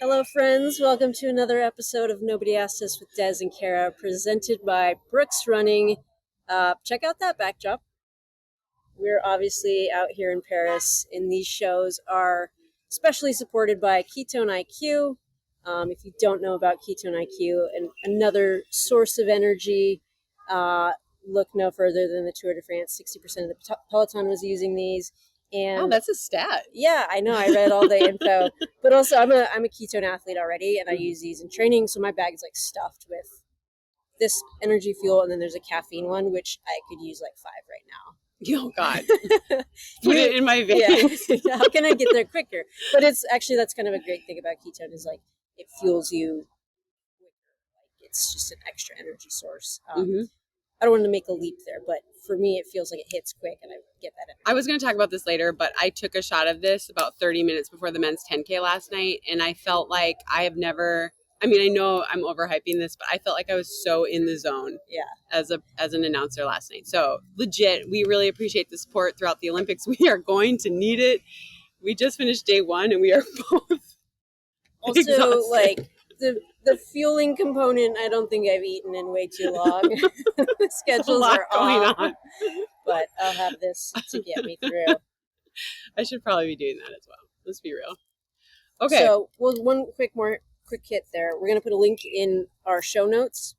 Hello, friends. Welcome to another episode of Nobody Asked Us with Des and Kara, presented by Brooks Running. Check out that backdrop. We're obviously out here in Paris, and these shows are especially supported by Ketone IQ. If you don't know about Ketone IQ, and another source of energy, look no further than the Tour de France. 60% of the peloton was using these. And oh, that's a stat. Yeah, I know. I read all the info, but also I'm a ketone athlete already, and I use these in training. So my bag is like stuffed with this energy fuel, and then there's a caffeine one, which I could use like 5 right now. Oh God, put it in my veins. Yeah. How can I get there quicker? But it's actually, that's kind of a great thing about ketone is like it fuels you quicker. Like it's just an extra energy source. I don't want to make a leap there, but for me, it feels like it hits quick, and I get that energy. I was going to talk about this later, but I took a shot of this about 30 minutes before the men's 10K last night, and I felt like I have never. I mean, I know I'm overhyping this, but I felt like I was so in the zone. Yeah. As an announcer last night. So legit, we really appreciate the support throughout the Olympics. We are going to need it. We just finished day 1, and we are both also exhausted. Like the fueling component. I don't think I've eaten in way too long. The schedules are going off, on, but I'll have this to get me through. I should probably be doing that as well. Let's be real. Okay. So, well, one quick hit there. We're going to put a link in our show notes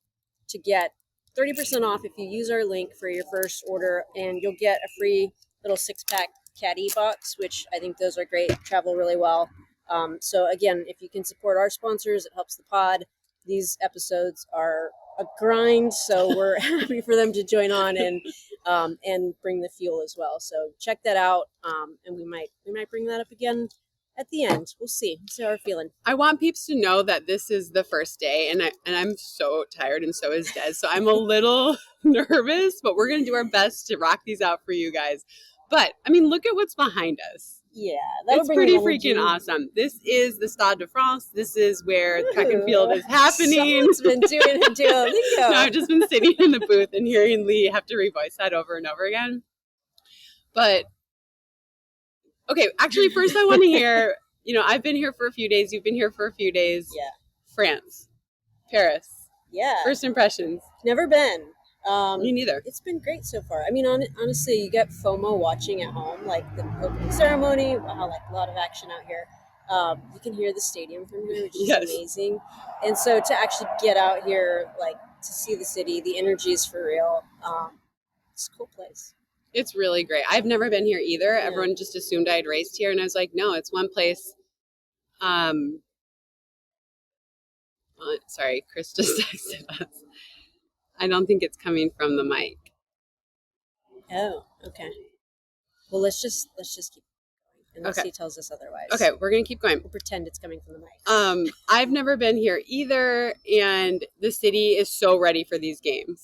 to get 30% off if you use our link for your first order, and you'll get a free little 6-pack caddy box, which I think those are great, travel really well. So again, if you can support our sponsors, it helps the pod. These episodes are a grind, so we're happy for them to join on and bring the fuel as well. So check that out, and we might bring that up again at the end. We'll see how we're feeling. I want peeps to know that this is the first day, and I'm so tired, and so is Des. So I'm a little nervous, but we're gonna do our best to rock these out for you guys. But I mean, look at what's behind us. Yeah, it's pretty freaking awesome. This is the Stade de France. This is where the track and field is happening. Someone's been doing a Duolingo. No, I've just been sitting in the booth and hearing Lee have to revoice that over and over again. But okay, actually, first I want to hear, I've been here for a few days. You've been here for a few days. Yeah. France. Paris. Yeah. First impressions. Never been. Me neither. It's been great so far. I mean, honestly, you get FOMO watching at home, like the opening ceremony. Wow, like a lot of action out here. You can hear the stadium from here, which is amazing. And so to actually get out here, like to see the city, the energy is for real. It's a cool place. It's really great. I've never been here either. Yeah. Everyone just assumed I had raced here, and I was like, no, it's one place. Sorry, Chris just texted us. I don't think it's coming from the mic. Oh, okay. Well, let's just keep going unless he tells us otherwise. Okay, we're gonna keep going. We'll pretend it's coming from the mic. I've never been here either, and the city is so ready for these games.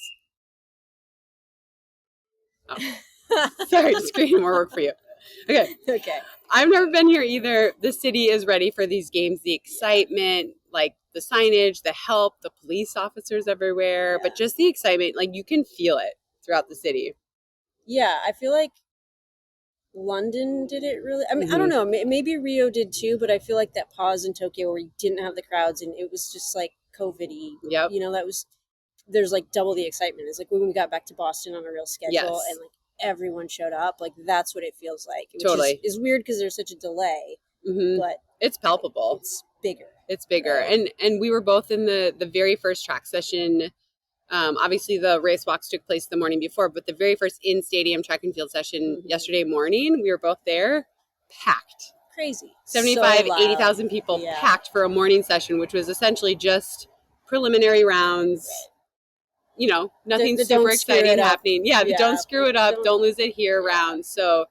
Oh. Sorry, just creating more work for you. Okay. I've never been here either. The city is ready for these games. The excitement, like the signage, the help, the police officers everywhere, but just the excitement, like you can feel it throughout the city. Yeah, I feel like London did it really. I mean, I don't know. Maybe Rio did too, but I feel like that pause in Tokyo where you didn't have the crowds and it was just like COVID-y. Yep. There's like double the excitement. It's like when we got back to Boston on a real schedule and like everyone showed up. Like that's what it feels like. Which is weird because there's such a delay, but it's palpable. It's bigger. Right. And we were both in the very first track session. Obviously the race walks took place the morning before, but the very first in stadium track and field session yesterday morning, we were both there, packed. Crazy. 80,000 people packed for a morning session, which was essentially just preliminary rounds. Nothing super exciting happening. Yeah, don't screw it up, don't lose it here round. So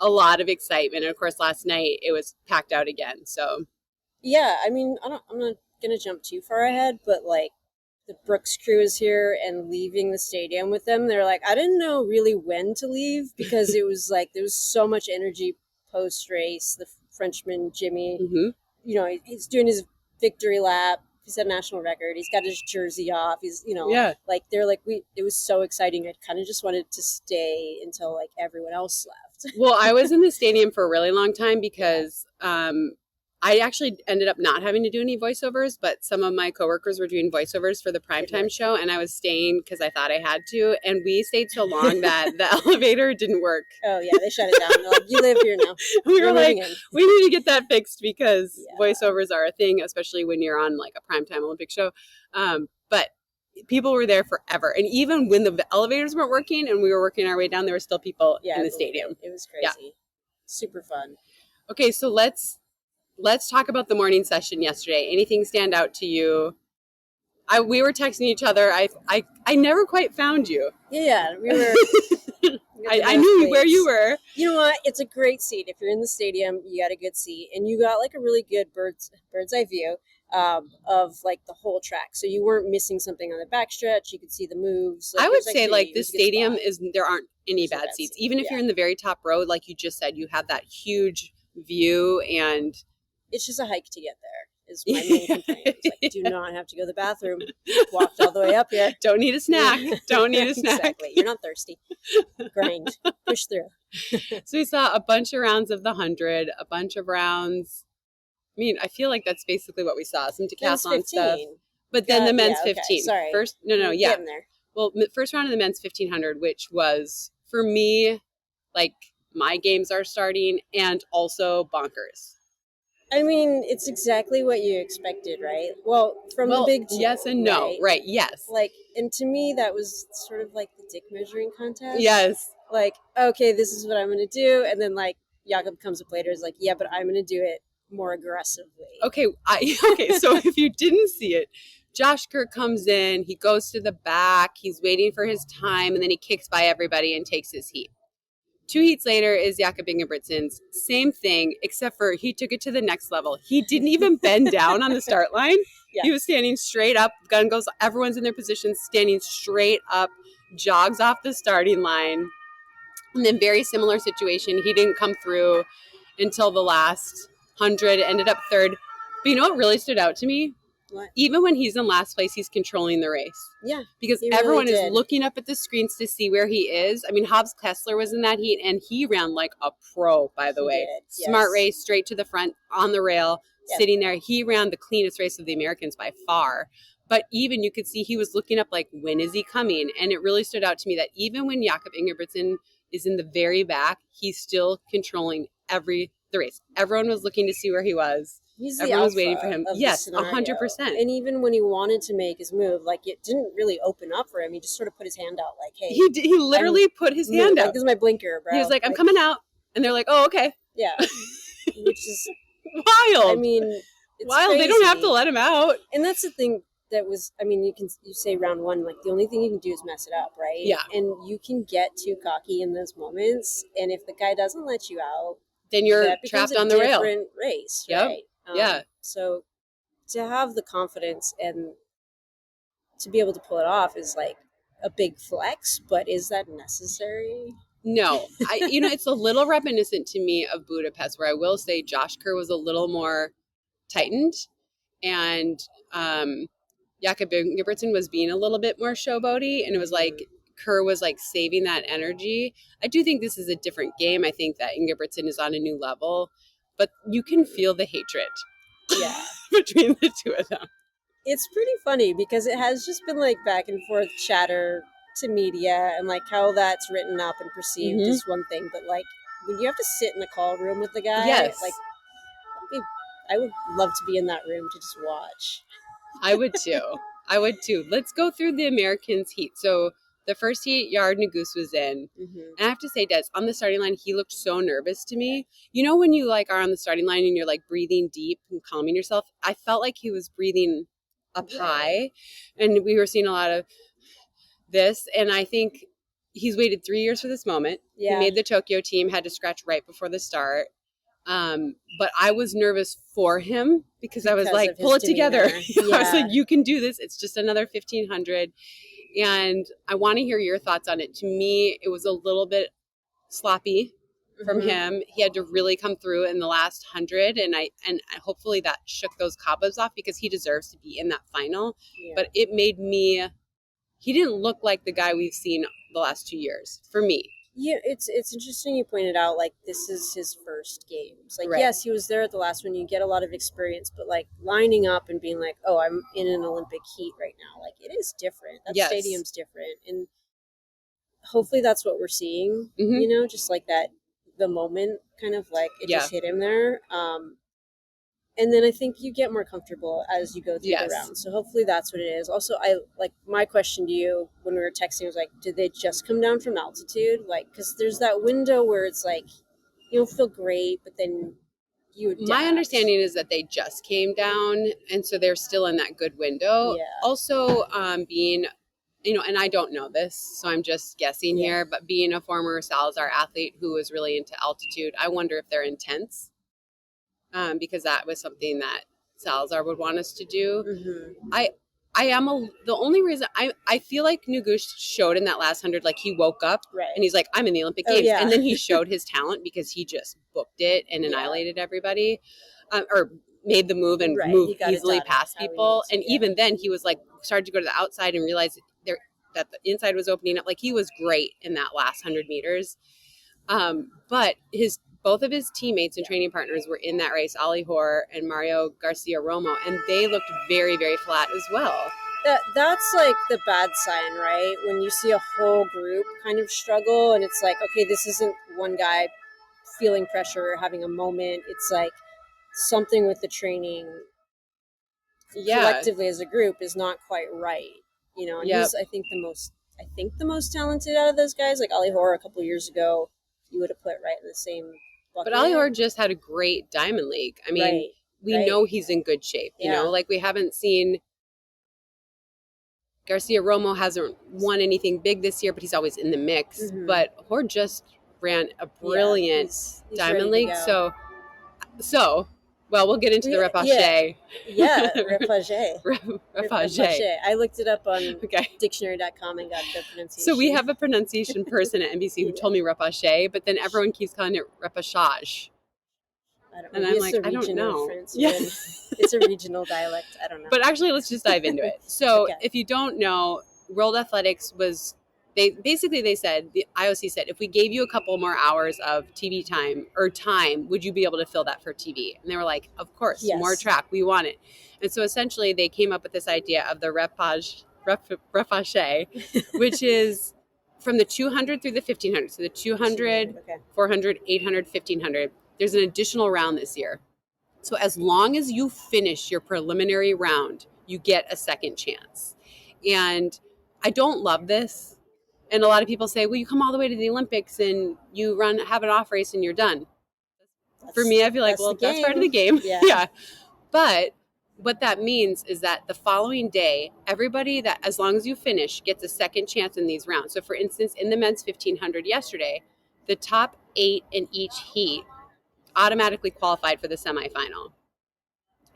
a lot of excitement. And of course last night it was packed out again. So yeah, I mean, I'm not gonna jump too far ahead, but like the Brooks crew is here and leaving the stadium with them. They're like, I didn't know really when to leave because it was like there was so much energy post race. The Frenchman Jimmy, he's doing his victory lap. He set a national record. He's got his jersey off. He's like they're like it was so exciting. I kind of just wanted to stay until like everyone else left. Well, I was in the stadium for a really long time because I actually ended up not having to do any voiceovers, but some of my coworkers were doing voiceovers for the primetime show, and I was staying because I thought I had to. And we stayed so long that the elevator didn't work. Oh, yeah, they shut it down. They're like, you live here now. We were like, we need to get that fixed because voiceovers are a thing, especially when you're on like a primetime Olympic show. But people were there forever. And even when the elevators weren't working and we were working our way down, there were still people in the stadium. It was crazy. Yeah. Super fun. Okay, so let's talk about the morning session yesterday. Anything stand out to you? We were texting each other. I never quite found you. Yeah, we were. I knew where you were. You know what? It's a great seat. If you're in the stadium, you got a good seat, and you got like a really good bird's eye view of like the whole track. So you weren't missing something on the backstretch. You could see the moves. Like, I would say like the stadium there aren't any bad seats. Even if you're in the very top row, like you just said, you have that huge view, and it's just a hike to get there. Is my main complaint. It's like, do not have to go to the bathroom. Walked all the way up here. Don't need a snack. Don't need a snack. Exactly. You're not thirsty. Grind. Push through. So we saw a bunch of rounds of the 100, a bunch of rounds. I mean, I feel like that's basically what we saw. Some decathlon stuff. But then the men's 15. Okay. Sorry. First, yeah. There. Well, first round of the men's 1500, which was, for me, like, my games are starting and also bonkers. I mean, it's exactly what you expected, right? Well, from the big two. Yes and no. Right, yes. Like, and to me, that was sort of like the dick measuring contest. Yes. Like, okay, this is what I'm going to do. And then, like, Jakob comes up later, is like, yeah, but I'm going to do it more aggressively. Okay, so if you didn't see it, Josh Kerr comes in, he goes to the back, he's waiting for his time, and then he kicks by everybody and takes his heat. 2 heats later is Jakob Ingebrigtsen's. Same thing, except for he took it to the next level. He didn't even bend down on the start line. Yeah. He was standing straight up. Gun goes, everyone's in their positions, standing straight up, jogs off the starting line. And then very similar situation. He didn't come through until the last 100, ended up third. But you know what really stood out to me? What? Even when he's in last place, he's controlling the race. Yeah. Because everyone is looking up at the screens to see where he is. I mean, Hobbs Kessler was in that heat, and he ran like a pro, by the way. Did, Smart race, straight to the front, on the rail, sitting there. He ran the cleanest race of the Americans by far. But even you could see he was looking up like, when is he coming? And it really stood out to me that even when Jakob Ingebrigtsen is in the very back, he's still controlling the race. Everyone was looking to see where he was. Everyone was waiting for him. Yes, 100%. And even when he wanted to make his move, like, it didn't really open up for him. He just sort of put his hand out, like, hey. He literally put his hand out. Like, this is my blinker, bro. He was like, I'm coming out. And they're like, oh, okay. Yeah. Which is wild. I mean, it's wild. crazy. They don't have to let him out. And that's the thing that was, I mean, you say round one, like, the only thing you can do is mess it up, right? Yeah. And you can get too cocky in those moments. And if the guy doesn't let you out, then you're trapped on the rail. Different race, yep. Right? Yeah. So to have the confidence and to be able to pull it off is like a big flex, but is that necessary? No. It's a little reminiscent to me of Budapest, where I will say Josh Kerr was a little more tightened, and Jakob Ingebrigtsen was being a little bit more showboaty, and it was like Kerr was like saving that energy. I do think this is a different game. I think that Ingebrigtsen is on a new level. But you can feel the hatred between the two of them. It's pretty funny because it has just been like back and forth chatter to media, and like how that's written up and perceived is one thing. But like when you have to sit in the call room with the guy, like I would love to be in that room to just watch. I would too. Let's go through the Americans' heat. So the first heat, Yard Nagus was in. Mm-hmm. And I have to say, Des, on the starting line, he looked so nervous to me. You know when you like are on the starting line and you're like breathing deep and calming yourself? I felt like he was breathing up high. And we were seeing a lot of this. And I think he's waited 3 years for this moment. Yeah. He made the Tokyo team, had to scratch right before the start. But I was nervous for him because I was like, pull it together. I was like, you can do this. It's just another 1500. And I want to hear your thoughts on it. To me, it was a little bit sloppy from him. He had to really come through in the last 100, and hopefully that shook those cobwebs off because he deserves to be in that final. Yeah. But it made me. He didn't look like the guy we've seen the last 2 years for me. Yeah, it's interesting you pointed out like this is his first games. Like Right. yes, he was there at the last one. You get a lot of experience, but like lining up and being like, "Oh, I'm in an Olympic heat right now." Like it is different. That Yes. stadium's different, and hopefully that's what we're seeing. Mhm. You know, just like that, the moment kind of like it Yeah. just hit him there. And then I think you get more comfortable as you go through the Yes. round. So hopefully that's what it is. Also, I like my question to you when we were texting was like, did they just come down from altitude? Like, because there's that window where it's like you don't feel great, but then you adapt. My understanding is that they just came down, and so they're still in that good window. Yeah. Also, being, and I don't know this, so I'm just guessing Yeah. here, but being a former Salazar athlete who was really into altitude, I wonder if they're intense, because that was something that Salazar would want us to do. Mm-hmm. I am the only reason I feel like Nugush showed in that last 100, like he woke up Right. and he's like, I'm in the Olympic Oh, Games. yeah. And then he showed his talent because he just booked it and annihilated everybody, or made the move and Right. moved He got it easily done past how he people. needs to, And yeah. even then he was like, started to go to the outside and realized that the inside was opening up. Like he was great in that last 100 meters. But both of his teammates and training partners were in that race, Ali Hor and Mario Garcia Romo, and they looked very, very flat as well. That's like the bad sign, right? When you see a whole group kind of struggle and it's like, okay, this isn't one guy feeling pressure or having a moment. It's like something with the training collectively as a group is not quite right. You know, and he's I think the most talented out of those guys. Like Ali Hor a couple of years ago, you would have put right in the same bucket. But Ali Hor just had a great Diamond League. I mean, we know he's in good shape, you know, like we haven't seen Garcia Romo hasn't won anything big this year, but he's always in the mix. Mm-hmm. But Hor just ran a brilliant he's Diamond League. So, well, we'll get into the repechage. Yeah, repechage. Repechage. I looked it up on dictionary.com and got the pronunciation. So we have a pronunciation person at NBC who told me repechage, but then everyone keeps calling it repechage. I don't know. And I'm like, I don't know. Yeah. It's a regional dialect. I don't know. But actually, let's just dive into it. So if you don't know, World Athletics they said, the IOC said, if we gave you a couple more hours of TV time, would you be able to fill that for TV? And they were like, of course, more track, we want it. And so essentially they came up with this idea of the repechage, which is from the 200 through the 1500. So the 200, 400, 800, 1500. There's an additional round this year. So as long as you finish your preliminary round, you get a second chance. And I don't love this. And a lot of people say, well, you come all the way to the Olympics and you have an off race and you're done. For me, I feel like, well, that's part of the game. Yeah. But what that means is that the following day, everybody that, as long as you finish, gets a second chance in these rounds. So for instance, in the men's 1500 yesterday, the top 8 in each heat automatically qualified for the semifinal.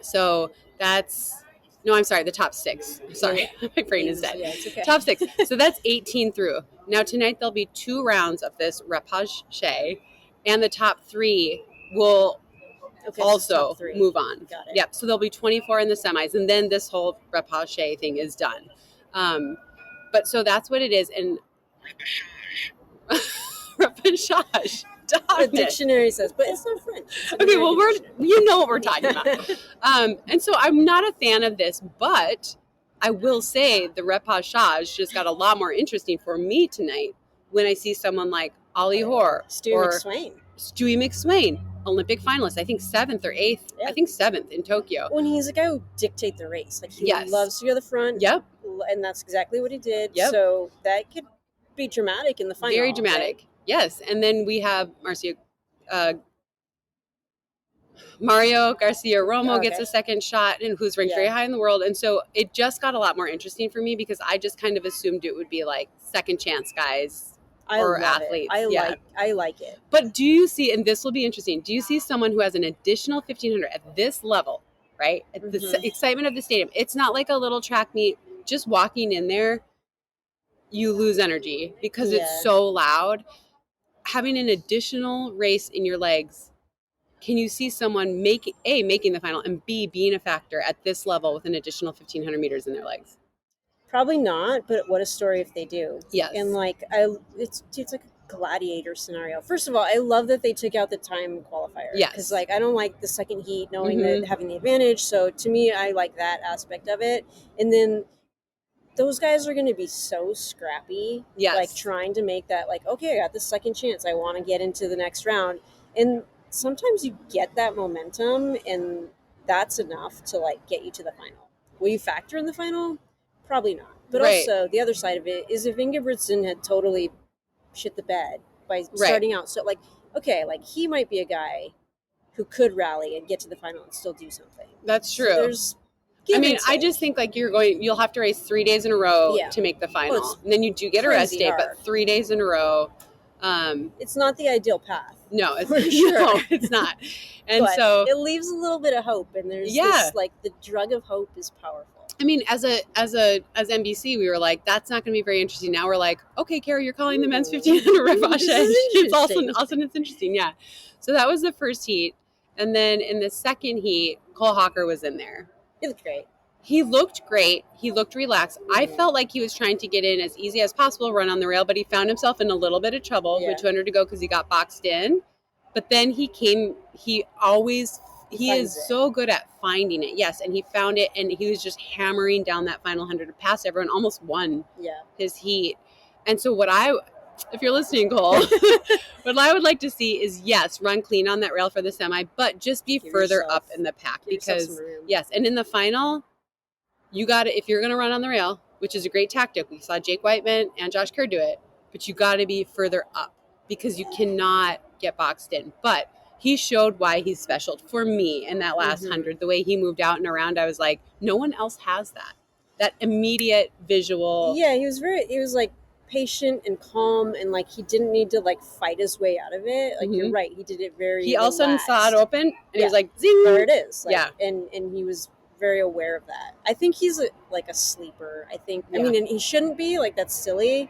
So the top 6. Sorry, my brain is dead. Yeah, it's okay. Top 6. So that's 18 through. Now tonight there'll be 2 rounds of this repechage, and the top 3 will also move on. Got it. Yep. So there'll be 24 in the semis, and then this whole repechage thing is done. But so that's what it is. And repechage. The dictionary says, but it's not French. Okay, well, you know what we're talking about. And so I'm not a fan of this, but I will say the repechage just got a lot more interesting for me tonight when I see someone like Ali Hor Stewie McSwain, Olympic finalist, I think 7th or 8th. Yeah. I think 7th in Tokyo. When he's a guy who dictates the race. Like he loves to go to the front. Yep. And that's exactly what he did. Yep. So that could be dramatic in the final. Very dramatic. Right? Yes, and then we have Mario Garcia Romo gets a second shot, and who's ranked very high in the world. And so it just got a lot more interesting for me because I just kind of assumed it would be like second chance guys or athletes. I like it. But do you see, and this will be interesting, do you see someone who has an additional 1500 at this level, right? At the excitement of the stadium. It's not like a little track meet. Just walking in there, you lose energy because it's so loud. Having an additional race in your legs, can you see someone making the final and B, being a factor at this level with an additional 1500 meters in their legs? Probably not, but what a story if they do. Yes. And like it's like gladiator scenario. First of all, I love that they took out the time qualifier. Yes. Because, like, I don't like the second heat knowing that having the advantage. So to me, I like that aspect of it. And then those guys are going to be so scrappy. Yes. Like, trying to make that, like, okay, I got the second chance. I want to get into the next round. And sometimes you get that momentum, and that's enough to, like, get you to the final. Will you factor in the final? Probably not. But also, the other side of it is if Ingebrigtsen had totally shit the bed by starting out. So, like, okay, like, he might be a guy who could rally and get to the final and still do something. That's true. So there's I just think, like, you'll have to race 3 days in a row to make the final. Well, and then you do get a rest day, but 3 days in a row. It's not the ideal path. No, it's for sure. No, it's not. And but so it leaves a little bit of hope, and there's this, like, the drug of hope is powerful. I mean, as NBC, we were like, that's not going to be very interesting. Now we're like, okay, Carrie, you're calling the men's 1500 repechage. It's also it's interesting, yeah. So that was the first heat, and then in the second heat, Cole Hawker was in there. He looked great. He looked great. He looked relaxed. I felt like he was trying to get in as easy as possible, run on the rail, but he found himself in a little bit of trouble with 200 to go because he got boxed in. But then he is so good at finding it. Yes, and he found it, and he was just hammering down that final 100 to pass everyone, almost won his heat. And so if you're listening, Cole, what I would like to see is, yes, run clean on that rail for the semi, but just be further up in the pack because, yes, and in the final, you got to, if you're going to run on the rail, which is a great tactic. We saw Jake Whiteman and Josh Kerr do it, but you got to be further up because you cannot get boxed in. But he showed why he's special for me in that last 100. The way he moved out and around, I was like, no one else has that immediate visual. Yeah, he was like patient and calm, and like he didn't need to like fight his way out of it. Like you're right, he did it very. He all of a sudden saw it open, and he was like, "Zing!" There it is. Like, and he was very aware of that. I think he's like a sleeper. I think. I mean, and he shouldn't be, like, that's silly.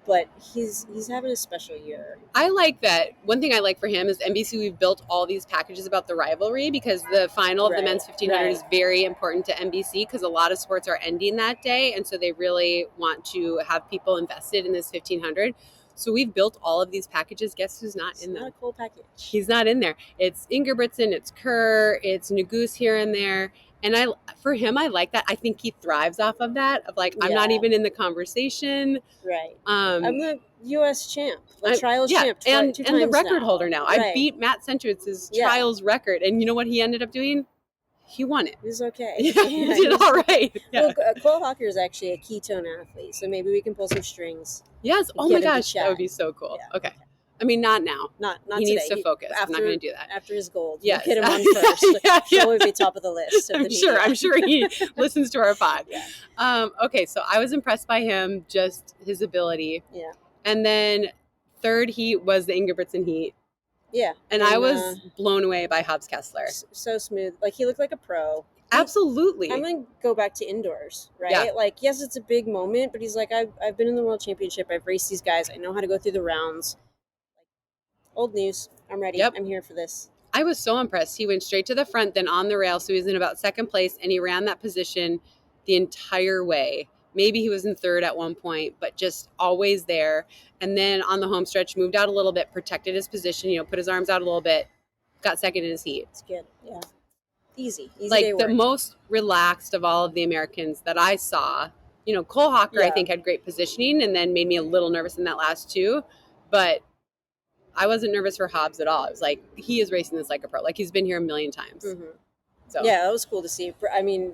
But he's having a special year. I like that. One thing I like for him is NBC, we've built all these packages about the rivalry because the final of the men's 1500 is very important to NBC because a lot of sports are ending that day. And so they really want to have people invested in this 1500. So we've built all of these packages. Guess who's not in them? Not a cool package. He's not in there. It's Ingebrigtsen, it's Kerr, it's Nagus here and there. And for him, I like that. I think he thrives off of that. Of like, I'm not even in the conversation. Right. I'm the U.S. champ, the trials champ, and the record holder now. I beat Matt Centrowitz's trials record, and you know what he ended up doing? He won it. He was okay. He did all right. Well, Cole Hawker is actually a ketone athlete, so maybe we can pull some strings. Yes. Oh my gosh, that would be so cool. Yeah. Okay. I mean, not now. Not he today. Needs to focus. I'm not going to do that. After his gold. Yes. We'll get him on first. He'll always be top of the list. I'm sure he listens to our pod. Yeah. Okay, so I was impressed by him, just his ability. Yeah. And then third heat was the Ingebrigtsen heat. Yeah. And I was blown away by Hobbs Kessler. So smooth. Like, he looked like a pro. Absolutely. I'm going to go back to indoors, right? Yeah. Like, yes, it's a big moment, but he's like, I've been in the World Championship. I've raced these guys. I know how to go through the rounds. Old news. I'm ready. Yep. I'm here for this. I was so impressed. He went straight to the front, then on the rail. So he was in about second place, and he ran that position the entire way. Maybe he was in third at one point, but just always there. And then on the home stretch, moved out a little bit, protected his position, put his arms out a little bit, got second in his heat. It's good. Yeah. Easy like the most relaxed of all of the Americans that I saw. Cole Hawker, I think, had great positioning and then made me a little nervous in that last two. But I wasn't nervous for Hobbs at all. It was like, he is racing this like a pro. Like, he's been here a million times. Mm-hmm. So yeah, that was cool to see. I mean,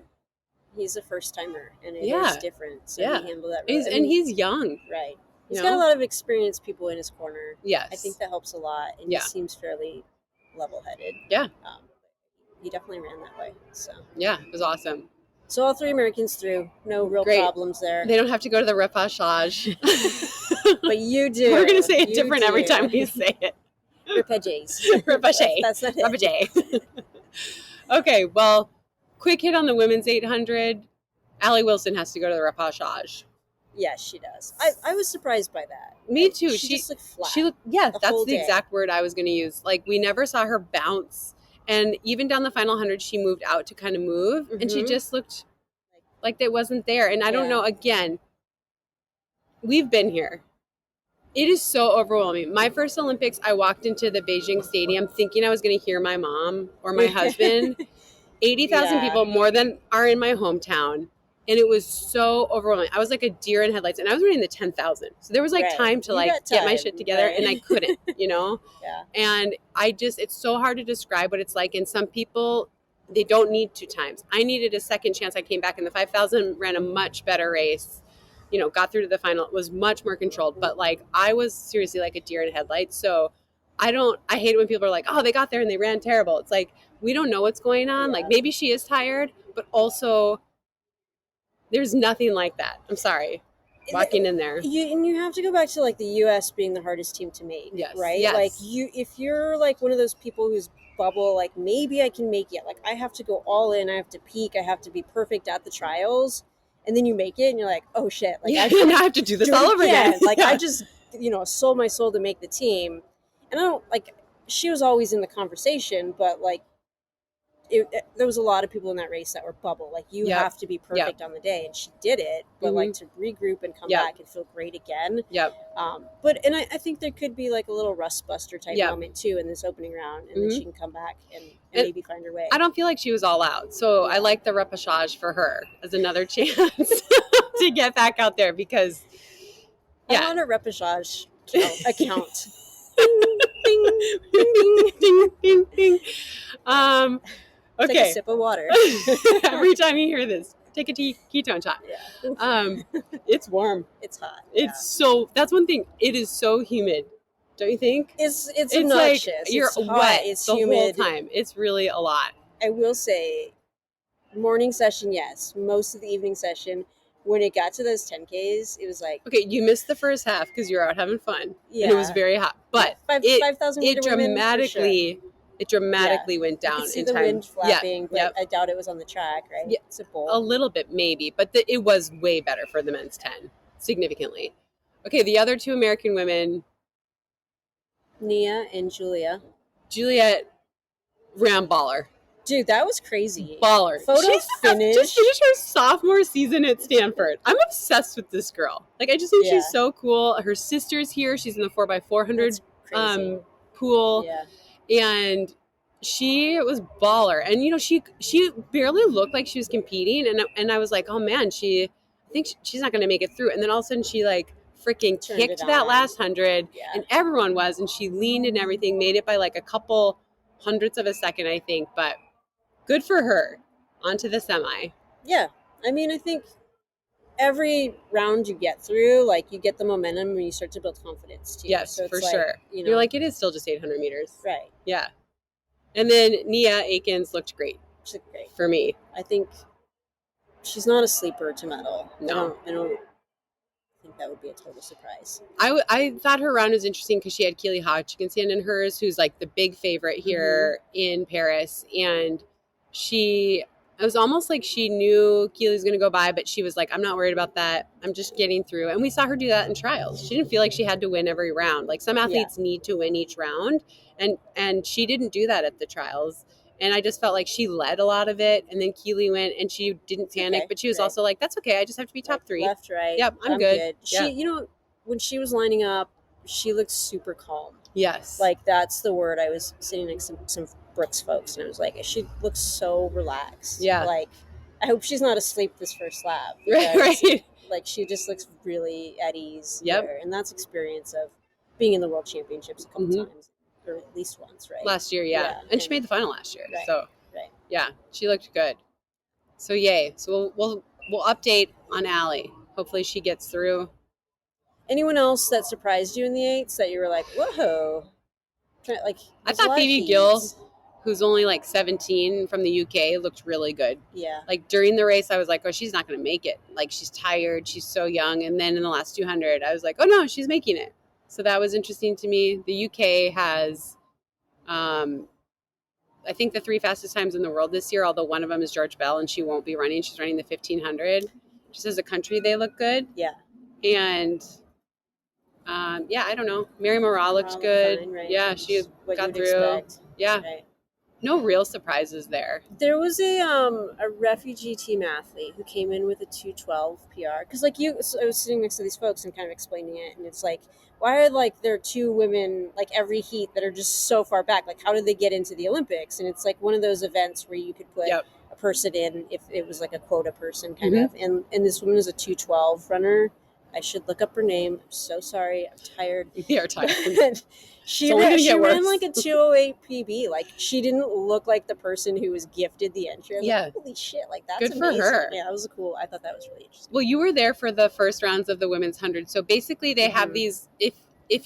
he's a first timer, and it is different. So he handled that really. And he's young. Right. He's got a lot of experienced people in his corner. Yes. I think that helps a lot. And he seems fairly level-headed. Yeah. He definitely ran that way. So yeah, it was awesome. So all three Americans through. No real problems there. They don't have to go to the repechage. But you do. We're going to say it different every time we say it. Repechages. Repechage. That's not it. Repechage. Okay, well, quick hit on the women's 800. Allie Wilson has to go to the repechage. Yes, she does. I was surprised by that. Me too. She just looked flat. She looked, that's the exact word I was going to use. Like, we never saw her bounce. And even down the final 100, she moved out to kind of move. Mm-hmm. And she just looked like it wasn't there. And I don't know, again, we've been here. It is so overwhelming. My first Olympics, I walked into the Beijing Stadium thinking I was going to hear my mom or my husband. 80,000 people, more than are in my hometown. And it was so overwhelming. I was like a deer in headlights, and I was running the 10,000. So there was like time to get my shit together, and I couldn't, Yeah. And it's so hard to describe what it's like. And some people, they don't need 2 times. I needed a second chance. I came back in the 5,000, ran a much better race, got through to the final. It was much more controlled, but like I was seriously like a deer in headlights. So I hate it when people are like, oh, they got there and they ran terrible. It's like, we don't know what's going on. Like maybe she is tired, but also there's nothing like that. I'm sorry. Walking in there. You have to go back to like the US being the hardest team to make. Yes. Right? Yes. Like if you're like one of those people who's bubble, like maybe I can make it. Like I have to go all in, I have to peak, I have to be perfect at the trials. And then you make it and you're like, oh shit. Like I have to do this all over again. Like I just, sold my soul to make the team. And I don't like, she was always in the conversation, but like there was a lot of people in that race that were bubble. Like you have to be perfect on the day, and she did it. But like to regroup and come back and feel great again. But I think there could be like a little rust buster type moment too in this opening round, and then she can come back and maybe find her way. I don't feel like she was all out, so I like the repechage for her as another chance to get back out there because I want a repechage account. Ding, ding, ding, ding, ding. Okay. Take a sip of water. Every time you hear this, take a ketone shot. It's warm. It's hot. That's one thing. It is so humid. Don't you think? It's obnoxious. Like you're it's wet hot, it's the humid. whole time. It's really a lot. I will say, morning session, yes. Most of the evening session, when it got to those 10Ks, it was like... Okay, you missed the first half because you were out having fun. Yeah. And it was very hot. But 5,000 meter it dramatically went down you could see in the time. Wind flapping, but I doubt it was on the track, right? Yeah, it's a bowl. A little bit maybe, but it was way better for the men's 10, significantly. Okay, the other 2 American women, Nia and Juliet ran baller. Dude, that was crazy. Baller. Just finished her sophomore season at Stanford. I'm obsessed with this girl. Like, I just think she's so cool. Her sister's here. She's in the 4x400 pool. Yeah. And she was baller. And, she barely looked like she was competing. And I was like, oh, man, I think she's not going to make it through. And then all of a sudden she, like, freaking kicked that last 100. Yeah. And everyone was. And she leaned and everything, made it by, like, a couple hundredths of a second, I think. But good for her. On to the semi. Yeah. I mean, I think every round you get through, like, you get the momentum and you start to build confidence too. Yes, so for sure. You're like, it is still just 800 meters. Right. Yeah. And then Nia Akins looked great. She looked great. For me. I think she's not a sleeper to medal. No. I don't think that would be a total surprise. I thought her round was interesting because she had Keely Hodgkinson in hers, who's like the big favorite here in Paris. And it was almost like she knew Keely was going to go by, but she was like, I'm not worried about that. I'm just getting through. And we saw her do that in trials. She didn't feel like she had to win every round. Like some athletes need to win each round. And she didn't do that at the trials. And I just felt like she led a lot of it. And then Keely went and she didn't panic, but she was also like, that's okay. I just have to be top 3. Left, right. Yep, I'm good. She, when she was lining up, she looked super calm. Yes. Like that's the word. I was sitting next to some Brooks folks and I was like, she looks so relaxed. Yeah. Like, I hope she's not asleep this first lap. Right. Like she just looks really at ease. Yep. There. And that's experience of being in the World Championships a couple times. Or at least once, right? Last year, yeah. And she made the final last year. Right. So, yeah, she looked good. So, yay. So, we'll update on Allie. Hopefully she gets through. Anyone else that surprised you in the 8s that you were like, whoa? Like, I thought Phoebe Gill, who's only like 17 from the UK, looked really good. Yeah. Like during the race, I was like, oh, she's not going to make it. Like she's tired. She's so young. And then in the last 200, I was like, oh no, she's making it. So that was interesting to me. The UK has, I think the 3 fastest times in the world this year, although one of them is George Bell and she won't be running. She's running the 1500. Just as a country, they look good. Yeah. And I don't know. Mary Moraa looked good. Fine, right? Yeah, she got through. Expect. Yeah. Right. no real surprises there. There was a refugee team athlete who came in with a 2:12 PR because so I was sitting next to these folks and kind of explaining it, and it's like, why are like there are two women like every heat that are just so far back? Like, how did they get into the Olympics? And it's like one of those events where you could put a person in if it was like a quota person kind of, and this woman is a 2:12 runner. I should look up her name. I'm so sorry. I'm tired. We are tired. She ran like a 2:08 PB. Like, she didn't look like the person who was gifted the entry. I was like, holy shit, like that's good amazing. For her. Yeah, that was cool. I thought that was really interesting. Well, you were there for the first rounds of the women's 100. So basically they have these, if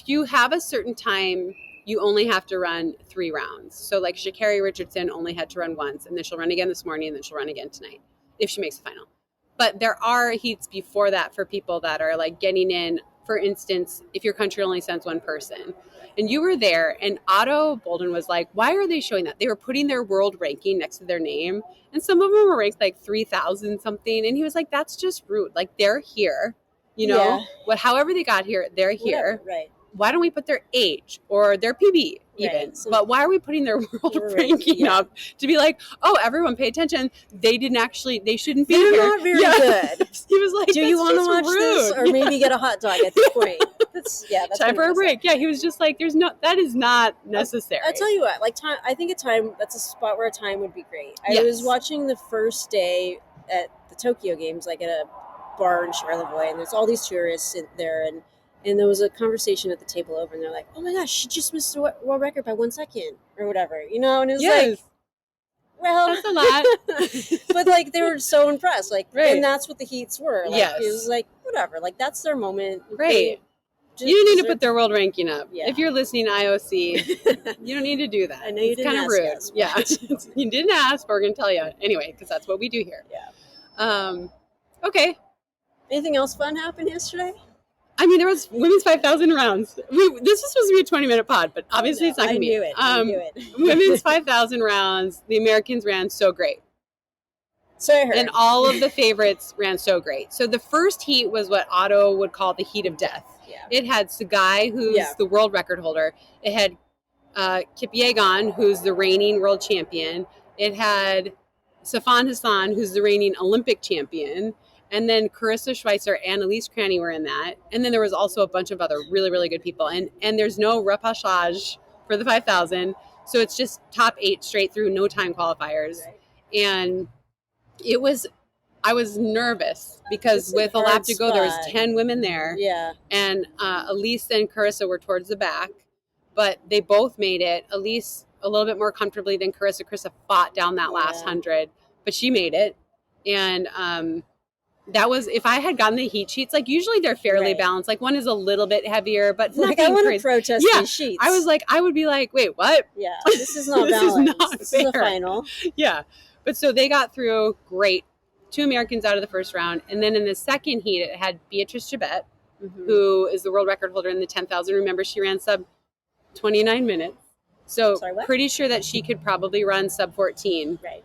you have a certain time, you only have to run 3 rounds. So like Sha'Carri Richardson only had to run once, and then she'll run again this morning, and then she'll run again tonight if she makes the final. But there are heats before that for people that are like getting in. For instance, if your country only sends one person, and you were there, and Otto Bolden was like, why are they showing that? They were putting their world ranking next to their name, and some of them were ranked like 3,000 something. And he was like, that's just rude. Like, they're here, however they got here, they're here. Whatever, right. Why don't we put their age or their PB even? Right. But why are we putting their world ranking up to be like, oh, everyone pay attention. They shouldn't be here. They're not very good. He was like, do you want to watch this or maybe get a hot dog at this point? That's time for a break. Yeah, he was just like, that is not necessary. I'll tell you what, like time, I think that's a spot where a time would be great. I was watching the first day at the Tokyo Games, like at a bar in Charlevoix, and there's all these tourists there, and there was a conversation at the table over, and they're like, oh my gosh, she just missed the world record by 1 second, or whatever, and it was like, well, that's a lot. But like, they were so impressed, like, and that's what the heats were. Like, it was like, whatever, like, that's their moment. Right. You don't need to put their world ranking up. Yeah. If you're listening, IOC, you don't need to do that. I know you didn't ask rude. Us, yeah, you didn't ask, but we're going to tell you anyway, because that's what we do here. Yeah. Okay. Anything else fun happened yesterday? I mean, there was women's 5,000 rounds. This was supposed to be a 20-minute pod, but obviously it's not going to be. I knew it. Women's 5,000 rounds, the Americans ran so great. So I heard. And all of the favorites ran so great. So the first heat was what Otto would call the heat of death. Yeah. It had Sagai, who's the world record holder. It had Kipyegon, who's the reigning world champion. It had Safan Hassan, who's the reigning Olympic champion. And then Carissa Schweitzer and Elise Cranny were in that. And then there was also a bunch of other really, really good people. And there's no repechage for the 5,000. So it's just top 8 straight through, no time qualifiers. Right. And I was nervous because with a lap to go, there was 10 women there. Yeah. And Elise and Carissa were towards the back. But they both made it. Elise a little bit more comfortably than Carissa. Carissa fought down that last 100. But she made it. And that was, if I had gotten the heat sheets, like usually they're fairly balanced. Like one is a little bit heavier, but like I want to protest these sheets. I would be like, wait, what? Yeah, this is not balanced. This is a final. Yeah. But so they got through great. 2 Americans out of the first round. And then in the second heat, it had Beatrice Gibet, who is the world record holder in the 10,000. Remember, she ran sub 29 minutes. So pretty sure that she could probably run sub 14. Right.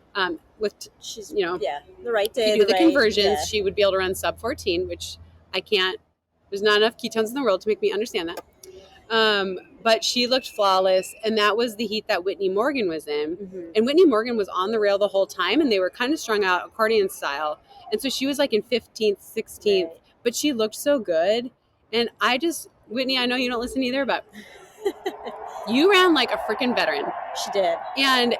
She's, the right day. To do the conversions, she would be able to run sub 14, which I can't. There's not enough ketones in the world to make me understand that. But she looked flawless, and that was the heat that Whitney Morgan was in. And Whitney Morgan was on the rail the whole time, and they were kind of strung out accordion style. And so she was like in 15th, 16th, but she looked so good. And Whitney, I know you don't listen either, but you ran like a freaking veteran. She did. And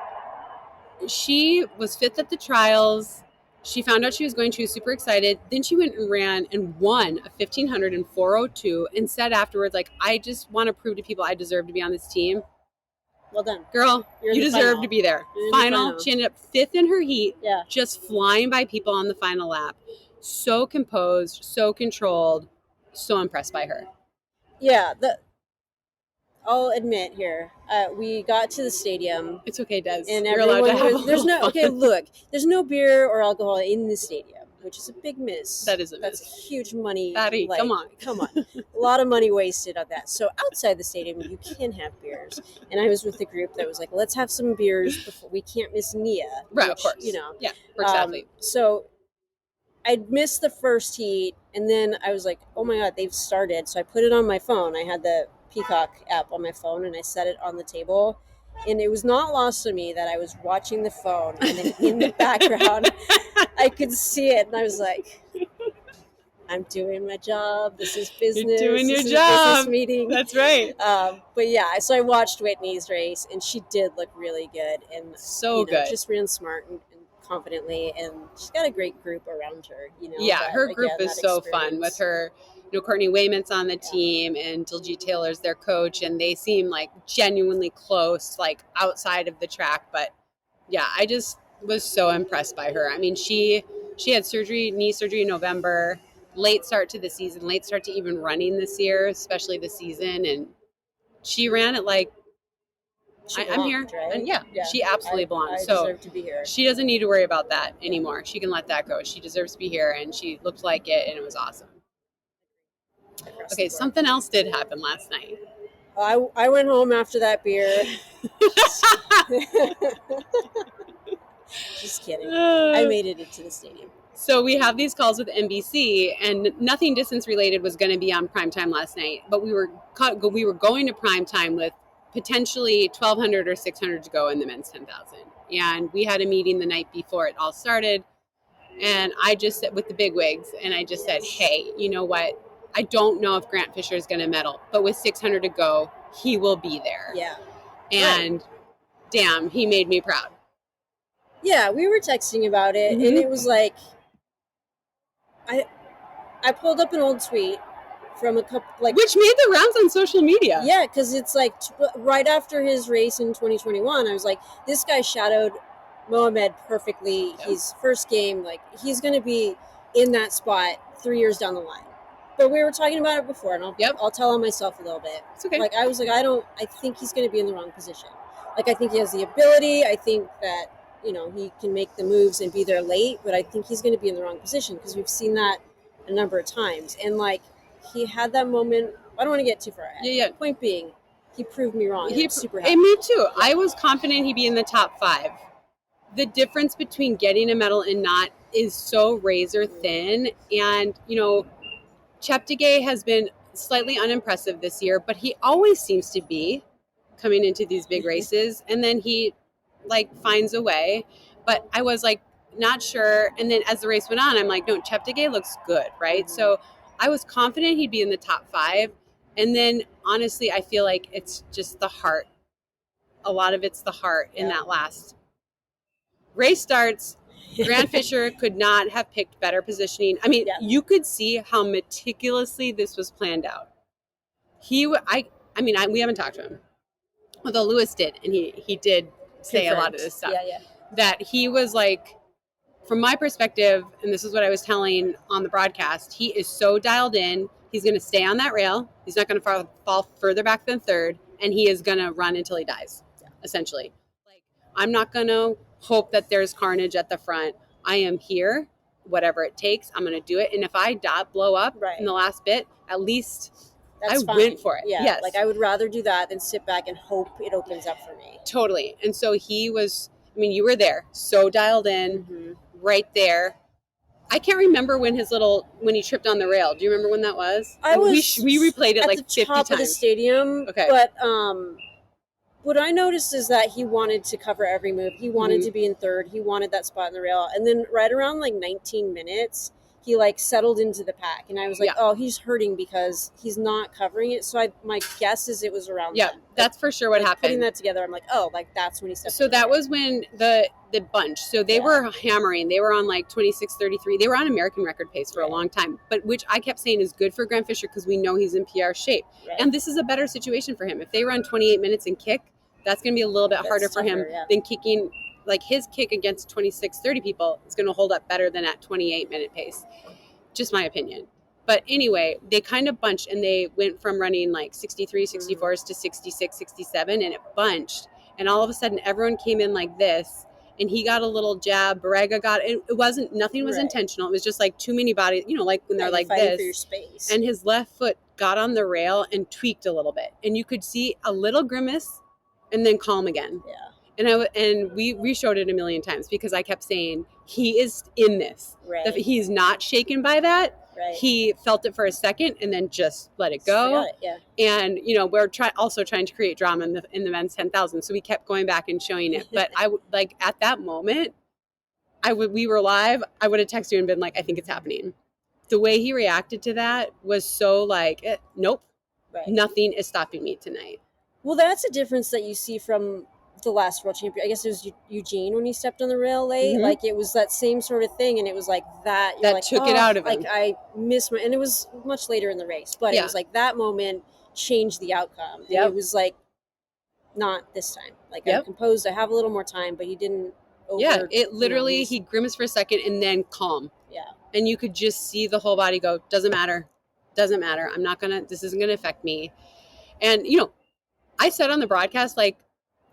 she was 5th at the trials. She found out she was going to, super excited. Then she went and ran and won a 1,500 and 4:02 and said afterwards, like, I just want to prove to people I deserve to be on this team. Well done. Girl, you deserve to be there. Final. She ended up 5th in her heat, just flying by people on the final lap. So composed, so controlled, so impressed by her. Yeah, I'll admit here, we got to the stadium. It's okay, Des. And you're allowed to have there's no beer or alcohol in the stadium, which is a big miss. That is a miss. That's huge money. Patty, come on. A lot of money wasted on that. So outside the stadium, you can have beers. And I was with the group that was like, let's have some beers before we can't miss Nia. Right, of course. Yeah, works athlete. So I missed the first heat, and then I was like, oh my God, they've started. So I put it on my phone. I had the Peacock app on my phone, and I set it on the table, And it was not lost on me that I was watching the phone, and then in the background, I could see it, and I was like, I'm doing my job. This is business. You're doing your this is job. Business meeting. That's right. But yeah, so I watched Whitney's race, and she did look really good, and good. Just ran smart and confidently, and she's got a great group around her. Yeah, her group is so fun with her. Courtney Wayment's on the team, and Diljeet Taylor's their coach, and they seem like genuinely close, like outside of the track. But yeah, I just was so impressed by her. I mean, she had knee surgery in November, late start to the season, late start to even running this year, especially the season, and she ran it like I'm here, right? and yeah, she absolutely belongs. I deserve to be here. She doesn't need to worry about that anymore. She can let that go. She deserves to be here, and she looked like it, and it was awesome. Okay, something else did happen last night. I went home after that beer. Just kidding. I made it into the stadium. So we have these calls with NBC, and nothing distance related was going to be on primetime last night, but we were going to primetime with potentially 1,200 or 600 to go in the men's 10,000. And we had a meeting the night before it all started, and I just said with the bigwigs, and I just said, hey, you know what? I don't know if Grant Fisher is going to medal, but with 600 to go, he will be there. Yeah. And damn, he made me proud. Yeah, we were texting about it, and it was like, I pulled up an old tweet from a couple, like, which made the rounds on social media. Yeah, because it's like right after his race in 2021, I was like, this guy shadowed Mohamed perfectly. Yep. His first game, like, he's going to be in that spot 3 years down the line. But we were talking about it before, and I'll tell on myself a little bit. It's okay. Like, I was like, I think he's going to be in the wrong position. Like, I think he has the ability. I think that, he can make the moves and be there late, but I think he's going to be in the wrong position because we've seen that a number of times. And, like, he had that moment. I don't want to get too far ahead. Yeah. Point being, he proved me wrong. I'm super happy. And me too. Yeah. I was confident he'd be in the top 5. The difference between getting a medal and not is so razor thin. And, Cheptegei has been slightly unimpressive this year, but he always seems to be coming into these big races, and then he finds a way. But I was not sure, and then as the race went on, I'm like, no, Cheptegei looks good, right? Mm-hmm. So I was confident he'd be in the top 5, and then honestly, I feel like it's just the heart. A lot of it's the heart in that last race starts. Grant Fisher could not have picked better positioning. I mean, you could see how meticulously this was planned out. We haven't talked to him, although Lewis did, and he did say a lot of this stuff. Yeah. That he was from my perspective, and this is what I was telling on the broadcast, he is so dialed in. He's going to stay on that rail. He's not going to fall further back than third, and he is going to run until he dies, essentially. I'm not going to hope that there's carnage at the front. I am here, whatever it takes. I'm going to do it. And if I blow up in the last bit, at least I went for it. Yeah. Yes. I would rather do that than sit back and hope it opens up for me. Totally. And so he was, you were there, so dialed in, right there. I can't remember when he tripped on the rail. Do you remember when that was? We replayed it 50 times. At the top of the stadium. Okay. But what I noticed is that he wanted to cover every move. He wanted to be in third. He wanted that spot in the rail. And then right around 19 minutes, he settled into the pack. And I was oh, he's hurting because he's not covering it. So my guess is it was around then. That's for sure what happened. Putting that together, I'm that's when he stepped So that was when the bunch. So they were hammering. They were on 26:33. They were on American record pace for a long time, but which I kept saying is good for Grant Fisher because we know he's in PR shape. Right. And this is a better situation for him. If they run 28 minutes and kick, that's going to be a little bit harder for him than kicking. His kick against 26:30 people is going to hold up better than at 28-minute pace. Just my opinion. But anyway, they kind of bunched, and they went from running 63, 64s to 66, 67, and it bunched. And all of a sudden, everyone came in like this, and he got a little jab. Barrega got it. Nothing was intentional. It was just too many bodies, when they're like this. For your space. And his left foot got on the rail and tweaked a little bit. And you could see a little grimace and then calm again. Yeah. And we showed it a million times because I kept saying he is in this. Right. He's not shaken by that. Right. He felt it for a second and then just let it go. And, you know, we're also trying to create drama in the men's 10,000. So we kept going back and showing it. But like at that moment, we were live. I would have texted you and been like, I think it's happening. The way he reacted to that was so like, nope, nothing is stopping me tonight. Well, that's a difference that you see from the last world champion. I guess it was Eugene when he stepped on the rail late. Mm-hmm. Like, it was that same sort of thing, and it was like that. That like, took it out of him. Like, I missed my, and it was much later in the race, but it was like that moment changed the outcome. And it was like, not this time. Like, I'm composed. I have a little more time, but he didn't. It literally, he grimaced for a second and then calm. Yeah. And you could just see the whole body go, doesn't matter. I'm not gonna, this isn't gonna affect me. And, you know, I said on the broadcast, like,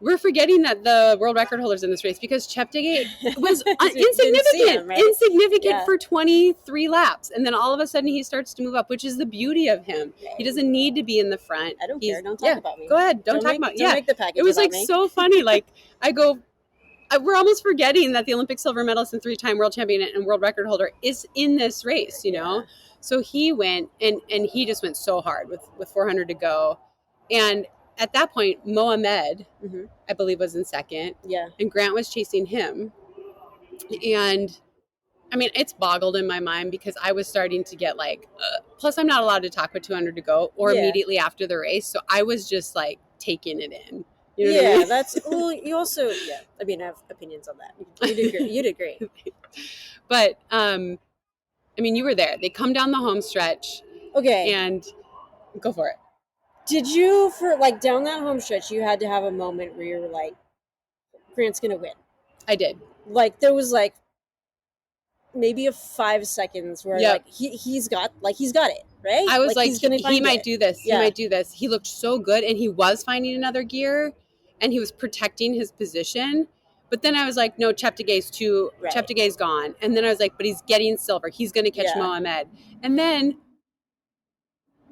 we're forgetting that the world record holder's in this race because Cheptegei was insignificant for 23 laps. And then all of a sudden he starts to move up, which is the beauty of him. He doesn't need to be in the front. I don't care. Don't talk about me. Go ahead. Don't talk about me. Don't make the package. It was like me. so funny. Like, we're almost forgetting that the Olympic silver medalist and 3-time world champion and world record holder is in this race, you know? So he went and he just went so hard with 400 to go. And at that point, Mohamed, I believe, was in second. Yeah. And Grant was chasing him. And I mean, it's boggled in my mind because I was starting to get like, plus I'm not allowed to talk with 200 to go or immediately after the race. So I was just like taking it in. You know what I mean? That's, well, you also, I mean, I have opinions on that. You'd agree. But, I mean, you were there. They come down the home stretch. Okay. And go for it. Did you, for like down that home stretch, you had to have a moment where you were like, Grant's going to win? I did. Like, there was like maybe a 5 seconds where like he's got it, right? I was like he might do this. Yeah. He might do this. He looked so good and he was finding another gear and he was protecting his position. But then I was like, no, Cheptegei's gone. And then I was like, but he's getting silver. He's going to catch Mohamed. And then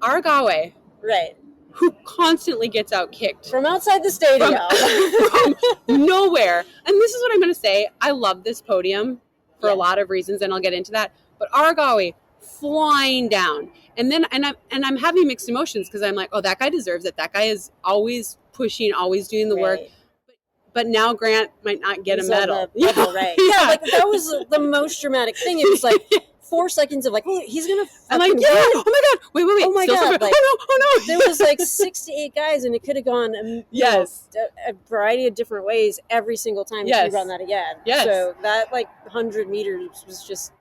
Argawe, who constantly gets out kicked from outside the stadium, from nowhere. And this is what I'm going to say. I love this podium for a lot of reasons, and I'll get into that. But Argawe flying down, and then I'm having mixed emotions because I'm like, oh, that guy deserves it. That guy is always pushing, always doing the work. But now Grant might not get a medal. Like that was the most dramatic thing. It was like 4 seconds of like, oh, he's gonna. I'm like, oh my god, wait, oh my god, like, oh no. There was like 6 to 8 guys, and it could have gone a variety of different ways every single time he run that again. So that like 100 meters was just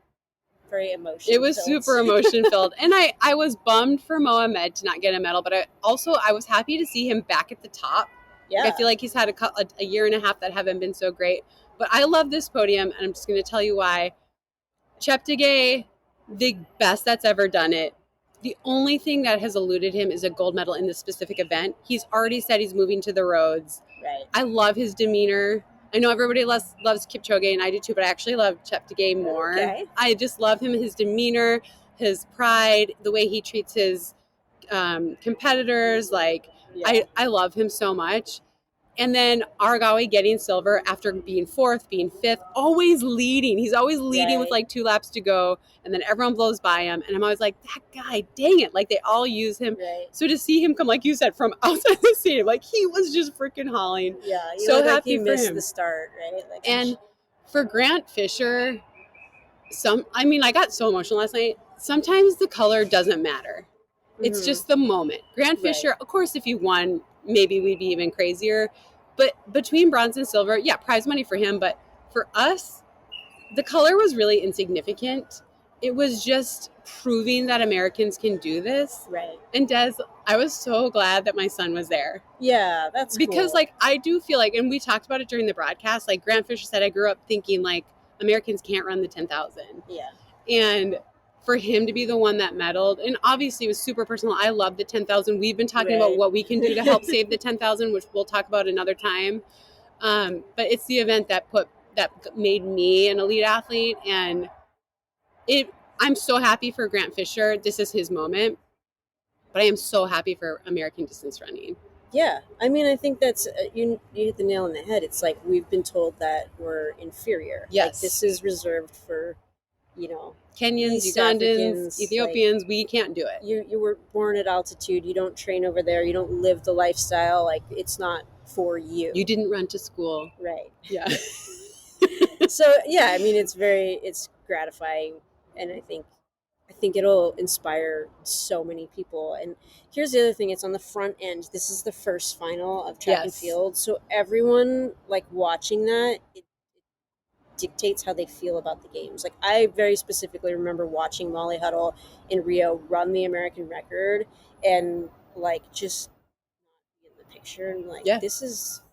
very emotional. It was super emotion filled, and I was bummed for Mohamed to not get a medal, but I was happy to see him back at the top. Yeah, I feel like he's had a year and a half that haven't been so great. But I love this podium, and I'm just going to tell you why. Cheptegei, the best that's ever done it. The only thing that has eluded him is a gold medal in this specific event. He's already said he's moving to the roads. Right. I love his demeanor. I know everybody loves Kipchoge, and I do too, but I actually love Cheptegei more. Okay. I just love him, his demeanor, his pride, the way he treats his competitors. Like, I love him so much. And then Argawe getting silver after being 4th, being 5th, always leading. He's always leading with like 2 laps to go. And then everyone blows by him. And I'm always like, that guy, dang it. Like, they all use him. Right. So to see him come, like you said, from outside the stadium, like, he was just freaking hauling. Yeah. So happy like he for missed him. the start, right? Like, and for Grant Fisher, I got so emotional last night. Sometimes the color doesn't matter. It's just the moment. Grant Fisher, of course, if he won, maybe we'd be even crazier. But between bronze and silver, prize money for him. But for us, the color was really insignificant. It was just proving that Americans can do this. Right. And Des, I was so glad that my son was there. Yeah, that's because, cool. like, I do feel like, and we talked about it during the broadcast, like Grant Fisher said, I grew up thinking, like, Americans can't run the 10,000. Yeah. And for him to be the one that medaled, and obviously it was super personal. I love the 10,000. We've been talking about what we can do to help save the 10,000, which we'll talk about another time. But it's the event that made me an elite athlete, and I'm so happy for Grant Fisher. This is his moment, but I am so happy for American distance running. Yeah, I mean, I think that's you hit the nail on the head. It's like we've been told that we're inferior. Yes, like, this is reserved for you know, Kenyans, East Ugandans, Africans, Ethiopians, we can't do it. You were born at altitude. You don't train over there. You don't live the lifestyle. Like, it's not for you. You didn't run to school. Right. Yeah. So, yeah, I mean, it's gratifying. And I think it'll inspire so many people. And here's the other thing. It's on the front end. This is the first final of track and field. So everyone, like, watching that, it dictates how they feel about the games. Like, I very specifically remember watching Molly Huddle in Rio run the American record and, like, just in the picture and, like, this is...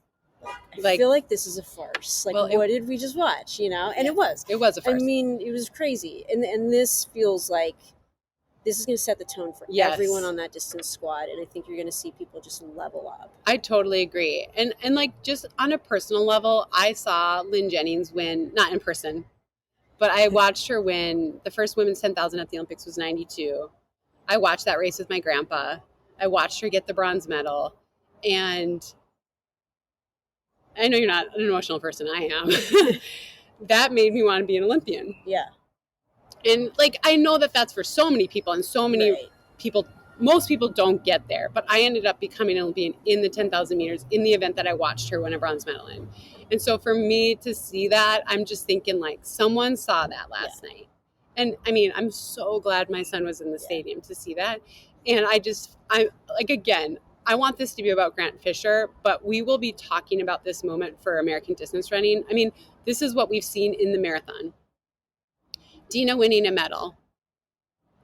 I feel like this is a farce. Like, what did we just watch, you know? And it was. It was a farce. I mean, it was crazy. And this feels like this is going to set the tone for everyone on that distance squad. And I think you're going to see people just level up. I totally agree. And like, just on a personal level, I saw Lynn Jennings win, not in person, but I watched her win. The first women's 10,000 at the Olympics was 92. I watched that race with my grandpa. I watched her get the bronze medal. And I know you're not an emotional person. I am. That made me want to be an Olympian. Yeah. And, like, I know that that's for so many people, and so many people, most people don't get there. But I ended up becoming an Olympian in the 10,000 meters in the event that I watched her win a bronze medal in. And so for me to see that, I'm just thinking, like, someone saw that last night. And, I mean, I'm so glad my son was in the stadium to see that. And I'm like, again, I want this to be about Grant Fisher, but we will be talking about this moment for American distance running. I mean, this is what we've seen in the marathon. Dina winning a medal,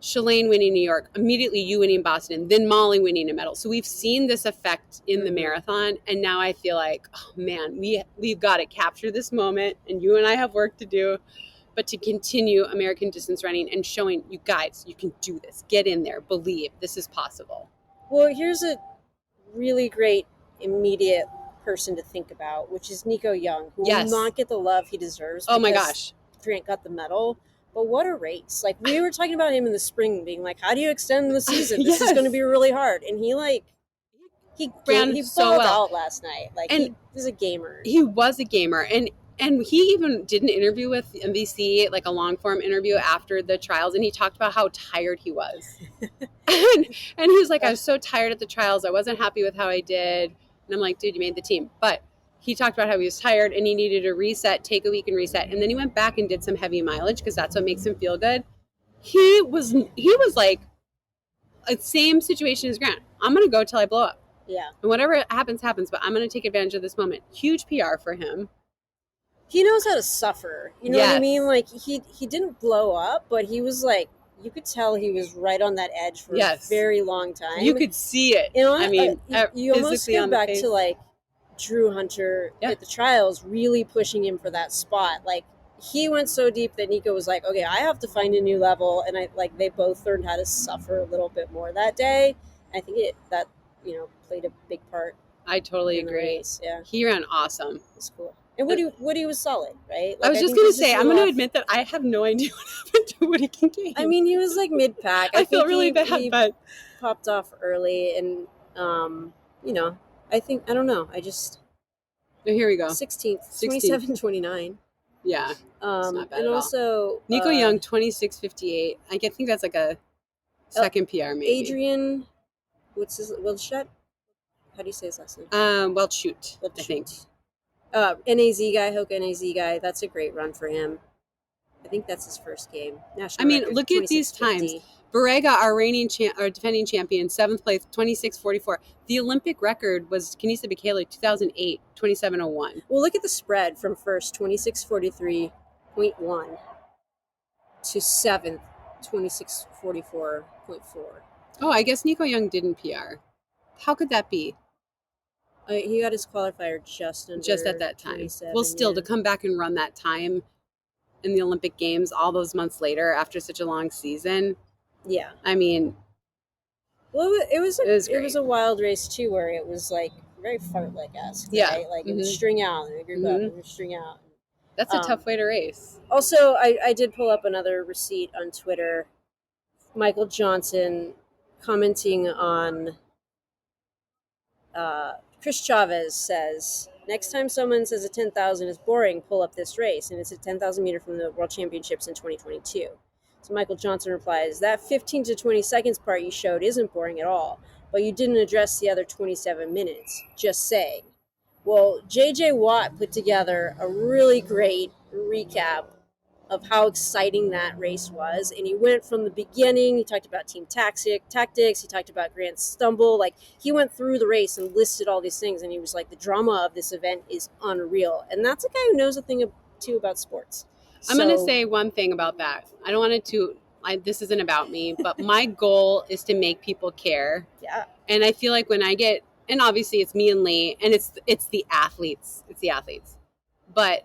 Shalane winning New York, immediately you winning Boston, then Molly winning a medal. So we've seen this effect in the marathon, and now I feel like, oh man, we've got to capture this moment, and you and I have work to do, but to continue American distance running and showing you guys, you can do this. Get in there, believe this is possible. Well, here's a really great immediate person to think about, which is Nico Young, who will not get the love he deserves. Oh my gosh. Grant got the medal. But what a race. Like, we were talking about him in the spring, being like, how do you extend the season? This is going to be really hard. And he ran so well out last night. Like, and he was a gamer. He was a gamer. And he even did an interview with NBC, like a long form interview after the trials. And he talked about how tired he was. and he was like, I was so tired at the trials. I wasn't happy with how I did. And I'm like, dude, you made the team. But he talked about how he was tired and he needed a reset, take a week and reset. And then he went back and did some heavy mileage because that's what makes him feel good. He was like a same situation as Grant. I'm going to go till I blow up. Yeah. And whatever happens, happens. But I'm going to take advantage of this moment. Huge PR for him. He knows how to suffer. You know what I mean? Like, he didn't blow up, but he was like, you could tell he was right on that edge for a very long time. You could see it. You know, I mean, you almost go back to, like, Drew Hunter at the trials, really pushing him for that spot. Like, he went so deep that Nico was like, okay, I have to find a new level. And they both learned how to suffer a little bit more that day. I think that played a big part. I totally agree. Yeah. He ran awesome. It's cool. And Woody was solid, right? Like, I was just going to say, I'm going to admit that I have no idea what happened to Woody Kincaid. I mean, he was like mid-pack. I feel really bad, but popped off early. And, I don't know. Here we go. 16th, 27:29. Yeah. It's not bad and at also all. Nico Young, 26:58. I think that's like a second PR, maybe. Adrian, what's his, Wilshut? How do you say his last name? Welchute, I think. NAZ guy, Hoka NAZ guy. That's a great run for him. I think that's his first game. National record, look at these times. Barrega, our defending champion, 7th place, 26:44. The Olympic record was Kenisa Bekele, 2008, 27:01. Well, look at the spread from first, 26:43.1 to 7th, 26:44.4. Oh, I guess Nico Young didn't PR. How could that be? He got his qualifier just at that time. Well, still, to come back and run that time in the Olympic Games all those months later after such a long season. Yeah. I mean, well, it was a wild race too, where it was like very fartlek-esque. Yeah. Right? Like, it was string out and group up and string out. That's a tough way to race. Also, I did pull up another receipt on Twitter. Michael Johnson commenting on Chris Chavez says, Next time someone says a 10,000 is boring, pull up this race. And it's a 10,000 meter from the World Championships in 2022. So Michael Johnson replies, that 15 to 20 seconds part you showed isn't boring at all, but you didn't address the other 27 minutes. Just saying. Well, JJ Watt put together a really great recap of how exciting that race was. And he went from the beginning, he talked about team tactics, he talked about Grant's stumble. Like, he went through the race and listed all these things, and he was like, the drama of this event is unreal. And that's a guy who knows a thing or two about sports. I'm going to say one thing about that. I don't want it to, this isn't about me, but my goal is to make people care. Yeah. And I feel like when I get, and obviously it's me and Lee, and it's the athletes. It's the athletes. But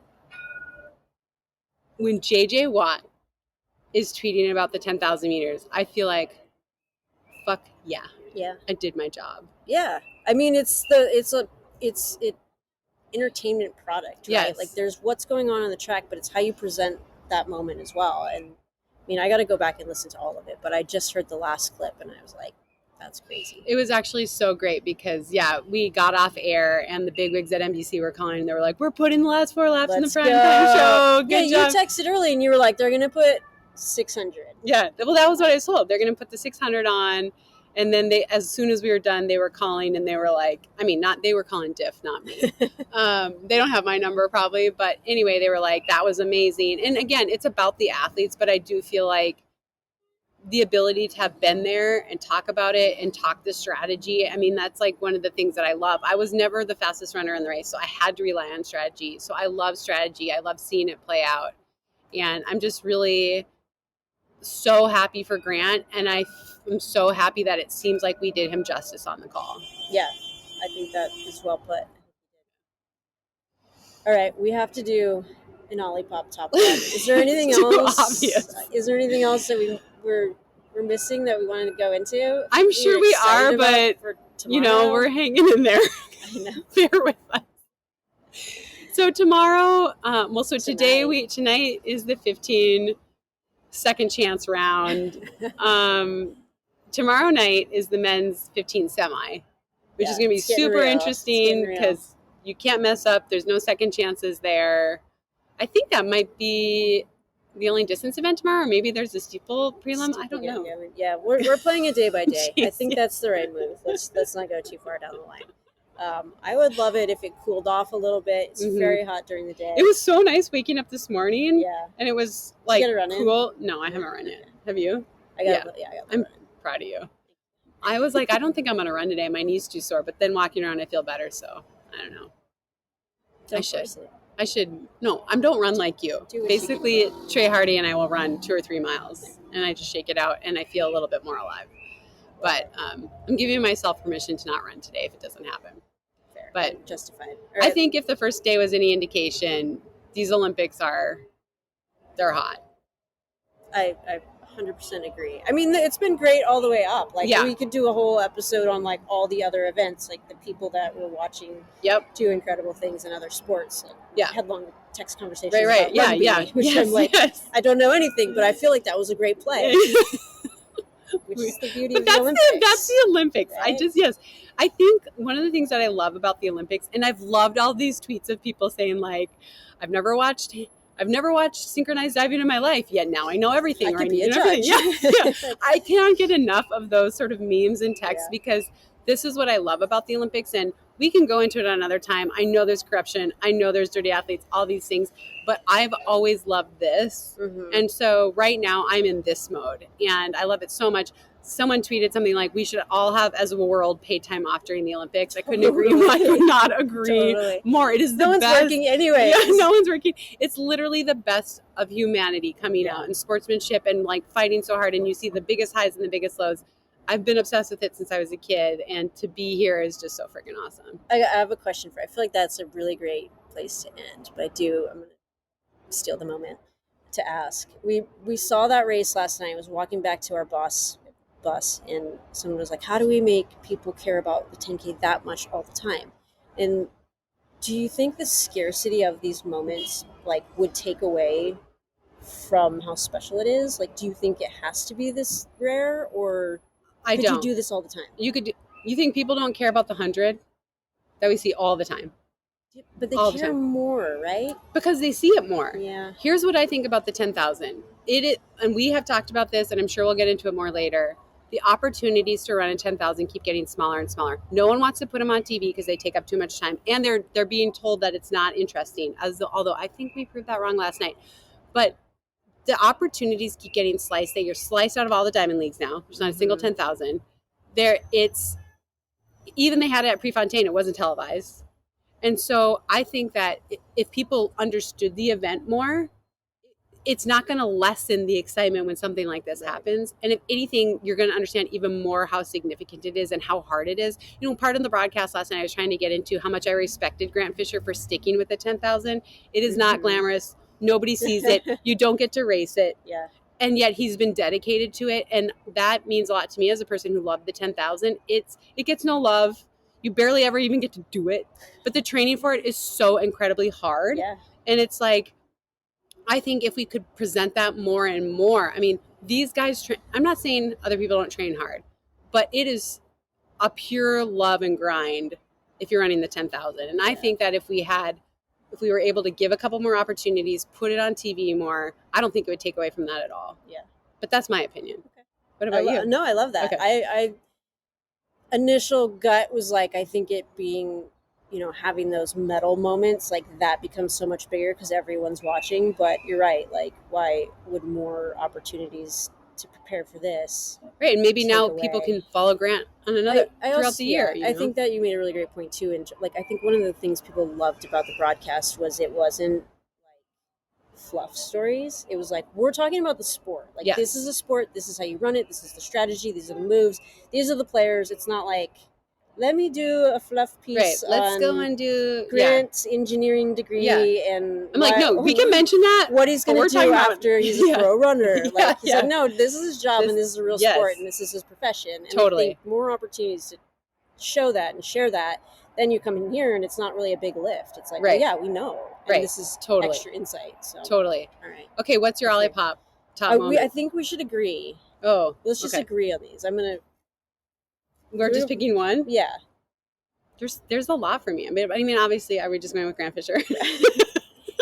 when JJ Watt is tweeting about the 10,000 meters, I feel like, fuck yeah. Yeah. I did my job. Yeah. I mean, it's entertainment product, right? Yes. Like, there's what's going on the track, but it's how you present that moment as well. And I mean, I got to go back and listen to all of it, but I just heard the last clip and I was like, that's crazy. It was actually so great because, we got off air and the bigwigs at NBC were calling and they were like, we're putting the last 4 laps in the prime time show. Good job. You texted early and you were like, they're going to put 600. Yeah. Well, that was what I was told. They're going to put the 600 on. And then as soon as we were done, they were calling and they were like, they were calling Diff, not me. They don't have my number probably. But anyway, they were like, that was amazing. And again, it's about the athletes, but I do feel like the ability to have been there and talk about it and talk the strategy. I mean, that's like one of the things that I love. I was never the fastest runner in the race, so I had to rely on strategy. So I love strategy. I love seeing it play out. And I'm just really so happy for Grant. And I'm so happy that it seems like we did him justice on the call. Yeah, I think that is well put. All right, we have to do an Olipop top 10. Is there anything else? Obvious. Is there anything else that we're missing that we wanted to go into? I'm sure we are, but we're hanging in there. I know. Bear with us. So tomorrow, tonight is the 15 second chance round. Tomorrow night is the men's 15 semi, which is going to be super interesting because you can't mess up. There's no second chances there. I think that might be the only distance event tomorrow, or maybe there's a steeple prelim. I don't know. Yeah, we're playing it day by day. I think that's the right move. Let's not go too far down the line. I would love it if it cooled off a little bit. It's very hot during the day. It was so nice waking up this morning. Yeah. And it was like cool. In? No, I haven't run it. Have you? I got I'm proud of you. I was like, I don't think I'm going to run today. My knee's too sore. But then walking around, I feel better. So I don't know. I should. No, I don't run like you. Basically, Trey Hardy and I will run 2 or 3 miles, and I just shake it out, and I feel a little bit more alive. But I'm giving myself permission to not run today if it doesn't happen. Fair. But justified. Right. I think if the first day was any indication, these Olympics they're hot. I 100% agree. I mean, it's been great all the way up. Like, we could do a whole episode on like all the other events, like the people that were watching do incredible things in other sports. Like, had long text conversations. Right. About rugby, which I'm like, I don't know anything, but I feel like that was a great play. Which is the beauty of the Olympics. That's the Olympics. Right? I think one of the things that I love about the Olympics, and I've loved all these tweets of people saying like, I've never watched synchronized diving in my life, yet now I know everything. I could be a judge. Yeah. I can't get enough of those sort of memes and texts because this is what I love about the Olympics, and we can go into it another time. I know there's corruption. I know there's dirty athletes, all these things, but I've always loved this. And so right now I'm in this mode, and I love it so much. Someone tweeted something like, we should all have, as a world, paid time off during the Olympics. I couldn't agree. I could not agree more. It is the best. No one's working anyway. Yeah, no one's working. It's literally the best of humanity coming out, and sportsmanship, and like fighting so hard. And you see the biggest highs and the biggest lows. I've been obsessed with it since I was a kid, and to be here is just so freaking awesome. I have a question for you. I feel like that's a really great place to end, but I'm going to steal the moment to ask. We saw that race last night. I was walking back to our bus, and someone was like, how do we make people care about the 10K that much all the time? And do you think the scarcity of these moments like would take away from how special it is? Like, do you think it has to be this rare, or could you do this all the time? You think people don't care about the 100 that we see all the time? But they all the care time. more, right? Because they see it more. Yeah. Here's what I think about the 10,000. And we have talked about this, and I'm sure we'll get into it more later. The opportunities to run a 10,000 keep getting smaller and smaller. No one wants to put them on TV because they take up too much time, and they're being told that it's not interesting. Although I think we proved that wrong last night. But the opportunities keep getting sliced. That you're sliced out of all the diamond leagues now. There's not a single 10,000. Even they had it at Prefontaine. It wasn't televised. And so I think that if people understood the event more, it's not going to lessen the excitement when something like this happens. And if anything, you're going to understand even more how significant it is and how hard it is. Part of the broadcast last night, I was trying to get into how much I respected Grant Fisher for sticking with the 10,000. It is not glamorous. Nobody sees it. You don't get to race it. Yeah. And yet he's been dedicated to it. And that means a lot to me as a person who loved the 10,000. It gets no love. You barely ever even get to do it. But the training for it is so incredibly hard. Yeah. And it's like, I think if we could present that more and more, I mean, these guys, I'm not saying other people don't train hard, but it is a pure love and grind if you're running the 10,000. And I think that if we were able to give a couple more opportunities, put it on TV more, I don't think it would take away from that at all. Yeah. But that's my opinion. Okay. What about you? No, I love that. Okay. I initial gut was like, I think it being, having those medal moments, like that becomes so much bigger because everyone's watching. But you're right. Like, why would more opportunities to prepare for this? Right. And maybe now people can follow Grant on another throughout the year. I think that you made a really great point too. And like, I think one of the things people loved about the broadcast was it wasn't like fluff stories. It was like, we're talking about the sport. Like, This is a sport. This is how you run it. This is the strategy. These are the moves. These are the players. It's not like, let me do a fluff piece. Right. Let's go and do Grant's engineering degree. And I'm like, no, we can mention that. What he's going to do after he's a pro runner. Like, he's like, no, this is his job and this is a real sport and this is his profession. And I think more opportunities to show that and share that. Then you come in here and it's not really a big lift. It's like, well, yeah, we know. And this is extra insight. So. Totally. All right. Okay, what's your Olipop top moment? I think we should agree. Oh, let's just agree on these. We're just picking one? Yeah. There's a lot for me. I mean, obviously, are we just going with Grant Fisher?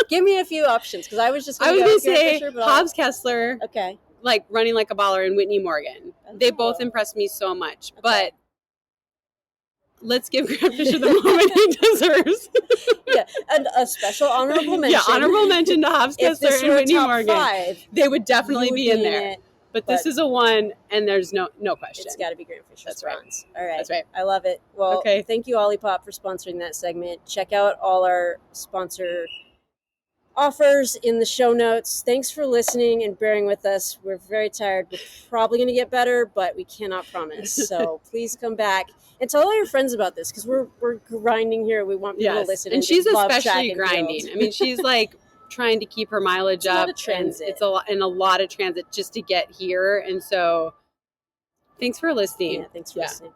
Give me a few options, because I was going to say Fisher, Hobbs Kessler. Okay. Like running like a baller, and Whitney Morgan. Oh. They both impressed me so much. Okay. But let's give Grant Fisher the moment he deserves. Yeah, and a special honorable mention. Yeah, honorable mention to Hobbs Kessler and Whitney Morgan. 5, they would definitely be in there. But this is a one, and there's no question. It's got to be Grant Fisher. That's right. All right. That's right. I love it. Well, thank you, Olipop, for sponsoring that segment. Check out all our sponsor offers in the show notes. Thanks for listening and bearing with us. We're very tired. We're probably going to get better, but we cannot promise. So please come back and tell all your friends about this, because we're grinding here. We want people to listen. And she's especially grinding. I mean, she's like trying to keep her mileage up. It's transit. It's a lot of transit just to get here. And so thanks for listening. Yeah, thanks for listening.